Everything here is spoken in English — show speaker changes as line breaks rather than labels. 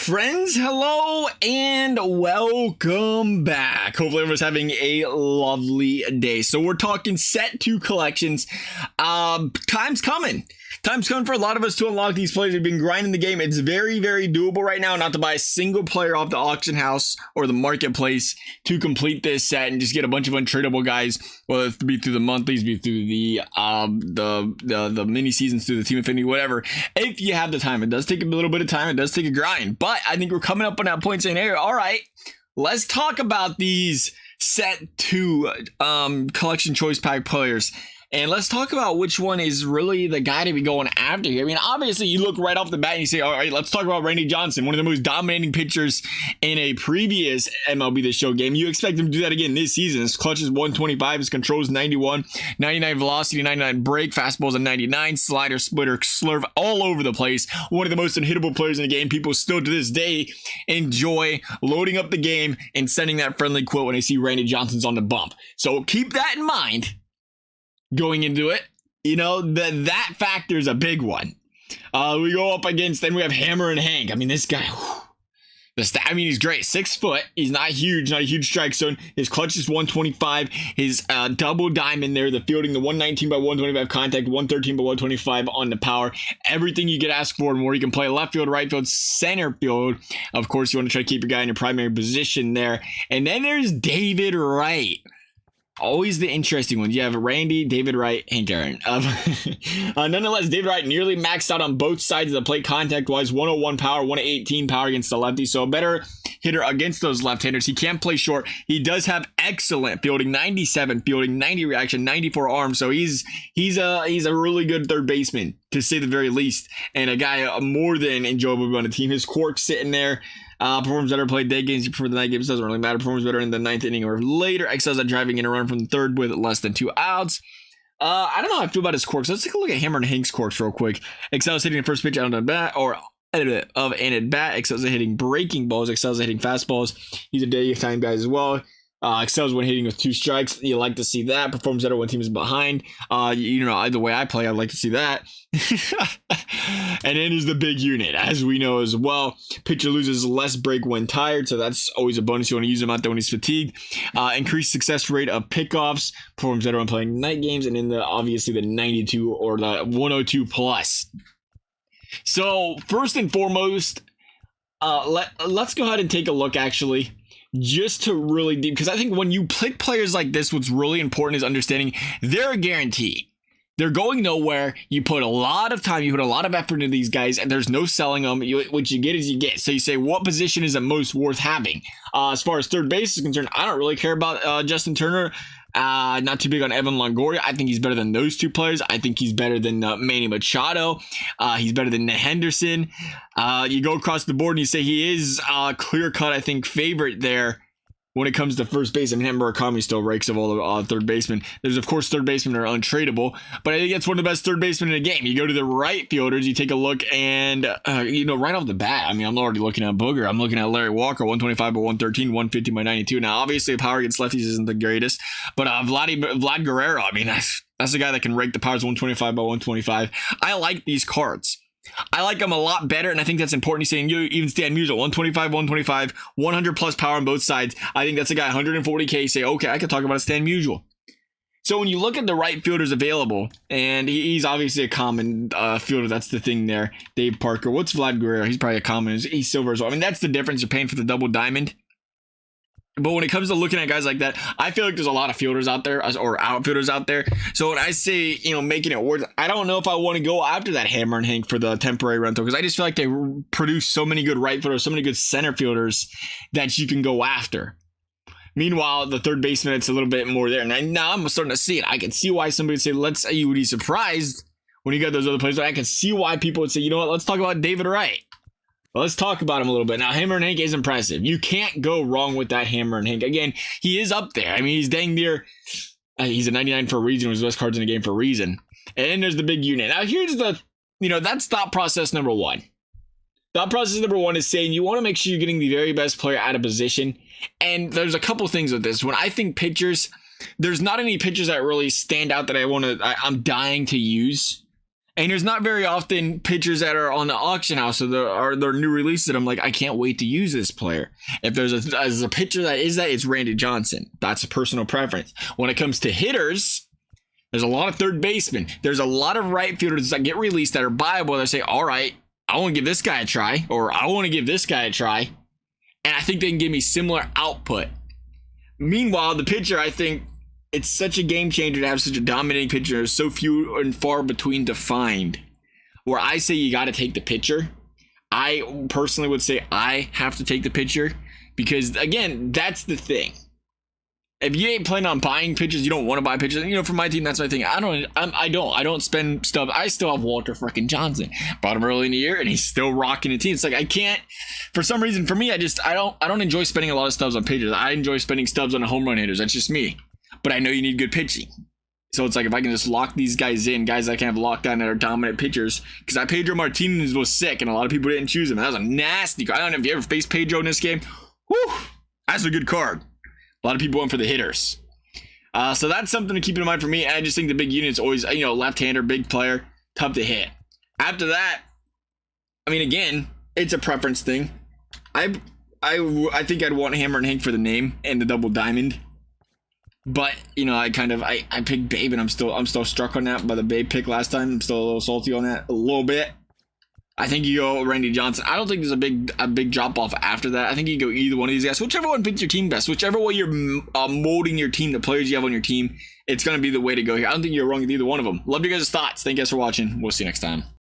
Friends, hello and welcome back. Hopefully everyone's having a lovely day. So we're talking set 2 collections. Time's coming. Time's coming for a lot of us to unlock these players. We've been grinding the game. It's very, very doable right now not to buy a single player off the auction house or the marketplace to complete this set and just get a bunch of untradeable guys, whether it be through the monthlies, be through the mini seasons, through the team affinity, whatever. If you have the time, it does take a little bit of time. It does take a grind, but I think we're coming up on that point saying, hey, all right, let's talk about these set 2 collection choice pack players. And let's talk about which one is really the guy to be going after here. I mean, obviously, you look right off the bat and you say, all right, let's talk about Randy Johnson, one of the most dominating pitchers in a previous MLB The Show game. You expect him to do that again this season. His clutch is 125, his control is 91, 99 velocity, 99 break, fastball's a 99, slider, splitter, slurve, all over the place. One of the most unhittable players in the game. People still to this day enjoy loading up the game and sending that friendly quote when they see Randy Johnson's on the bump. So keep that in mind going into it. You know, that factor is a big one. We go up against, then we have Hammer and Hank. I mean, this guy, he's great. 6 foot. He's not huge, not a huge strike zone. His clutch is 125. His double diamond there, the fielding, the 119 by 125 contact, 113 by 125 on the power. Everything you could ask for and more. You can play left field, right field, center field. Of course, you want to try to keep your guy in your primary position there. And then there's David Wright. Always the interesting ones. You have Randy, David Wright, Hank Aaron. Nonetheless, David Wright nearly maxed out on both sides of the plate contact-wise. 101 power, 118 power against the lefty. So a better hitter against those left-handers. He can play short. He does have excellent fielding, 97 fielding, 90 reaction, 94 arm. So he's a really good third baseman, to say the very least, and a guy more than enjoyable on the team. His quirk's sitting there. Performs better, played day games, prefer the night games, doesn't really matter. Performs better in the 9th inning or later. Excels at driving in a run from the 3rd with less than 2 outs. I don't know how I feel about his quirks. Let's take a look at Hammer and Hank's quirks real quick. Excels hitting the first pitch out of an at-bat, or of an at-bat. Excels at hitting breaking balls. Excels at hitting fastballs. He's a daytime guy as well. Excels when hitting with 2 strikes. You like to see that. Performs better when team is behind. The way I play, I'd like to see that. And then there's the big unit, as we know as well. Pitcher loses less break when tired, so that's always a bonus. You want to use him out there when he's fatigued. Increased success rate of pickoffs. Performs better when playing night games, and in obviously the 92 or the 102 plus. So first and foremost, let's go ahead and take a look actually. Just to really deep, because I think when you pick players like this, what's really important is understanding they're a guarantee. They're going nowhere. You put a lot of time, you put a lot of effort into these guys, and there's no selling them. What you get is you get. So you say, what position is it most worth having? As far as third base is concerned, I don't really care about Justin Turner. Not too big on Evan Longoria. I think he's better than those 2 players. I think he's better than Manny Machado. He's better than Henderson. You go across the board and you say he is clear-cut, I think, favorite there when it comes to first base. I mean, Murakami still ranks of all the third basemen. There's, of course, third basemen that are untradeable, but I think that's one of the best third basemen in the game. You go to the right fielders, you take a look, and, right off the bat, I mean, I'm already looking at Booger. I'm looking at Larry Walker, 125 by 113, 150 by 92. Now, obviously, the power against lefties isn't the greatest, but Vlad Guerrero, I mean, that's a guy that can rake the powers 125 by 125. I like these cards. I like them a lot better, and I think that's important. He's saying even Stan Musial, 125, 100 plus power on both sides. I think that's a guy 140K. You say, okay, I can talk about a Stan Musial. So when you look at the right fielders available, and he's obviously a common fielder, that's the thing there. Dave Parker, what's Vlad Guerrero? He's probably a common. He's silver as well. I mean, that's the difference. You're paying for the double diamond. But when it comes to looking at guys like that, I feel like there's a lot of fielders out there or outfielders out there. So when I say, making it worth, I don't know if I want to go after that Hammer and Hank for the temporary rental, because I just feel like they produce so many good right fielders, so many good center fielders that you can go after. Meanwhile, the third baseman, it's a little bit more there. And now I'm starting to see it. I can see why somebody would say, you would be surprised when you got those other players. But I can see why people would say, you know what, let's talk about David Wright. Well, let's talk about him a little bit. Now, Hammer and Hank is impressive. You can't go wrong with that Hammer and Hank. Again, he is up there. I mean, he's dang near. He's a 99 for a reason. One of his best cards in the game for a reason. And then there's the big unit. Now, here's that's thought process number 1. Thought process number 1 is saying you want to make sure you're getting the very best player out of position. And there's a couple things with this. When I think pitchers, there's not any pitchers that really stand out that I'm dying to use. And there's not very often pitchers that are on the auction house or they're new releases that I'm like, I can't wait to use this player. If there's a pitcher that is that, it's Randy Johnson. That's a personal preference. When it comes to hitters, there's a lot of third basemen. There's a lot of right fielders that get released that are buyable. They say, all right, I want to give this guy a try, or I want to give this guy a try. And I think they can give me similar output. Meanwhile, the pitcher, I think, it's such a game changer to have such a dominating pitcher. There's so few and far between to find. Where I say you got to take the pitcher, I personally would say I have to take the pitcher because, again, that's the thing. If you ain't planning on buying pitchers, you don't want to buy pitchers. You know, for my team, that's my thing. I don't spend stuff. I still have Walter freaking Johnson. Bought him early in the year, and he's still rocking the team. It's like I can't. For some reason, for me, I don't enjoy spending a lot of stubs on pitchers. I enjoy spending stubs on the home run hitters. That's just me. But I know you need good pitching. So it's like if I can just lock these guys in, guys I can have locked down that are dominant pitchers. Because Pedro Martinez was sick, and a lot of people didn't choose him. That was a nasty card. I don't know if you ever faced Pedro in this game. Whew, that's a good card. A lot of people went for the hitters. So that's something to keep in mind for me. And I just think the big unit's always, left-hander, big player, tough to hit. After that, I mean, again, it's a preference thing. I think I'd want Hammer and Hank for the name and the double diamond. But, I picked Babe, and I'm still struck on that by the Babe pick last time. I'm still a little salty on that a little bit. I think you go Randy Johnson. I don't think there's a big drop off after that. I think you go either one of these guys. Whichever one fits your team best. Whichever way you're molding your team, the players you have on your team, it's going to be the way to go here. I don't think you're wrong with either one of them. Love your guys' thoughts. Thank you guys for watching. We'll see you next time.